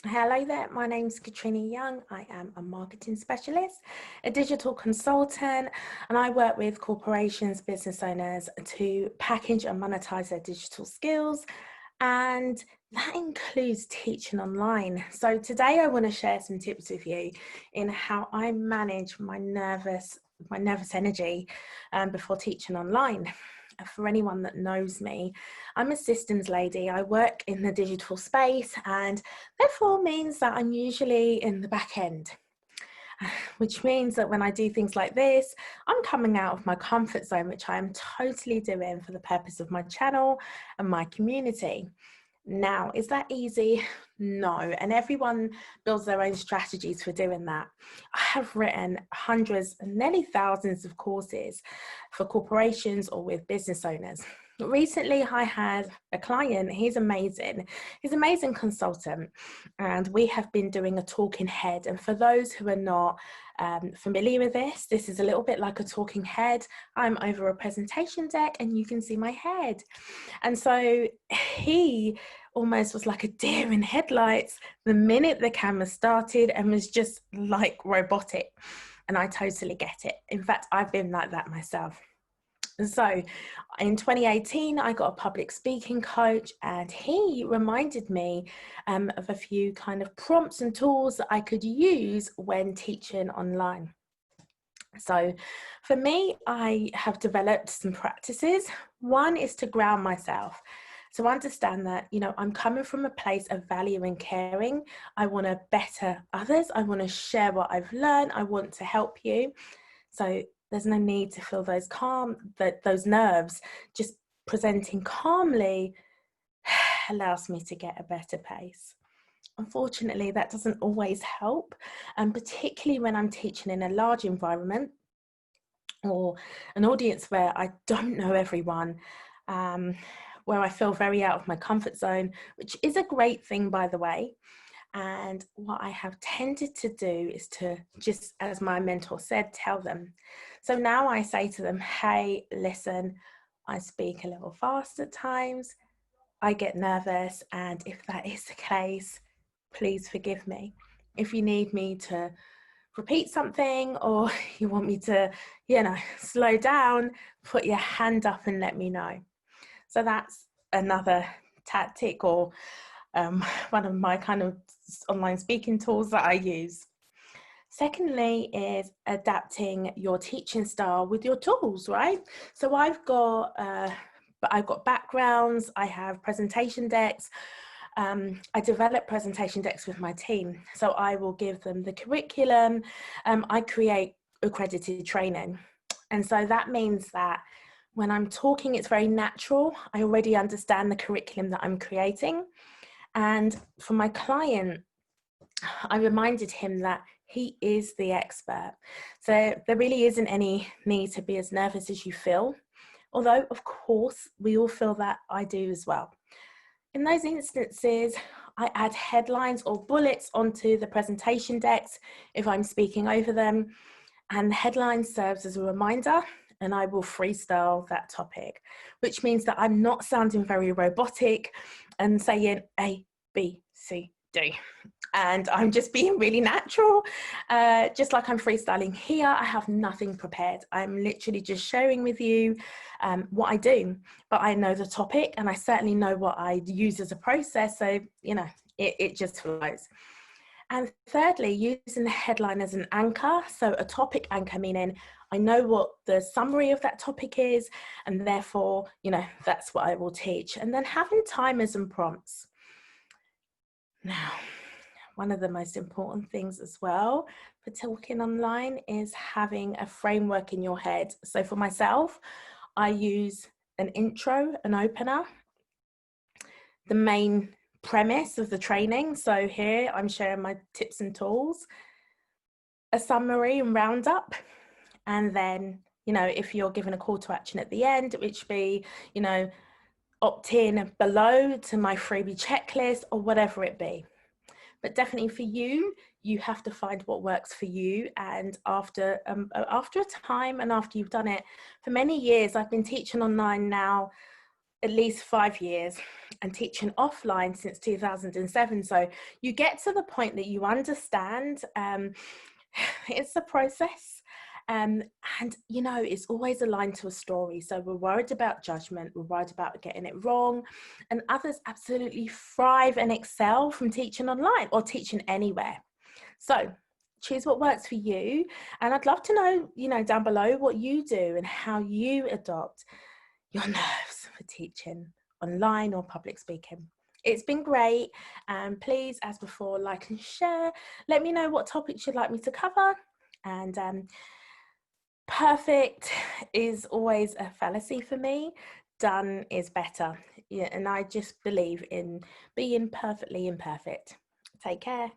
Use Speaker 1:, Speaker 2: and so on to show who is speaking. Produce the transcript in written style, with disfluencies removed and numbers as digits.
Speaker 1: Hello there, my name's Katrina Young. I am a marketing specialist, a digital consultant, and I work with corporations, business owners to package and monetize their digital skills. And that includes teaching online. So today I want to share some tips with you in how I manage my nervous energy before teaching online. For anyone that knows me, I'm a systems lady. I work in the digital space and therefore means that I'm usually in the back end, which means that when I do things like this, I'm coming out of my comfort zone, which I am totally doing for the purpose of my channel and my community. Now, is that easy? No, and everyone builds their own strategies for doing that. I have written hundreds and nearly thousands of courses for corporations or with business owners. Recently, I had a client, he's amazing consultant, and we have been doing a talking head. And for those who are not familiar with this, this is a little bit like a talking head. I'm over a presentation deck and you can see my head. And so he almost was like a deer in headlights the minute the camera started and was just like robotic. And I totally get it. In fact, I've been like that myself. And so in 2018, I got a public speaking coach and he reminded me of a few kind of prompts and tools that I could use when teaching online. So for me, I have developed some practices. One is to ground myself. So understand that, I'm coming from a place of value and caring. I want to better others. I want to share what I've learned. I want to help you. So there's no need to feel those nerves. Just presenting calmly allows me to get a better pace. Unfortunately, that doesn't always help, and particularly when I'm teaching in a large environment or an audience where I don't know everyone, where I feel very out of my comfort zone, which is a great thing, by the way. And what I have tended to do is to just, as my mentor said, tell them. So now I say to them, hey, listen, I speak a little fast at times. I get nervous. And if that is the case, please forgive me. If you need me to repeat something or you want me to, slow down, put your hand up and let me know. So that's another tactic or one of my kind of online speaking tools that I use. Secondly is adapting your teaching style with your tools, right? So I've got backgrounds, I have presentation decks. I develop presentation decks with my team. So I will give them the curriculum. I create accredited training. And so that means that when I'm talking, it's very natural. I already understand the curriculum that I'm creating. And for my client, I reminded him that he is the expert. So there really isn't any need to be as nervous as you feel. Although, of course, we all feel that. I do as well. In those instances, I add headlines or bullets onto the presentation decks if I'm speaking over them. And the headline serves as a reminder, and I will freestyle that topic, which means that I'm not sounding very robotic and saying A, B, C, D. And I'm just being really natural, just like I'm freestyling here. I have nothing prepared. I'm literally just sharing with you what I do, but I know the topic and I certainly know what I use as a process. So, it just flows. And thirdly, using the headline as an anchor. So a topic anchor, meaning I know what the summary of that topic is, and therefore, that's what I will teach. And then having timers and prompts. Now, one of the most important things as well for talking online is having a framework in your head. So for myself, I use an intro, an opener, the main premise of the training. So here I'm sharing my tips and tools, a summary and roundup, and then, if you're given a call to action at the end, which be, opt in below to my freebie checklist or whatever it be. But definitely for you, you have to find what works for you. And after a time and after you've done it for many years, I've been teaching online now at least 5 years and teaching offline since 2007. So you get to the point that you understand it's a process. And you know, it's always aligned to a story. So we're worried about judgment, we're worried about getting it wrong, and others absolutely thrive and excel from teaching online or teaching anywhere. So choose what works for you. And I'd love to know, you know, down below what you do and how you adopt your nerves for teaching online or public speaking. It's been great. Please, as before, like and share. Let me know what topics you'd like me to cover. And perfect is always a fallacy for me. Done is better. Yeah, and I just believe in being perfectly imperfect. Take care.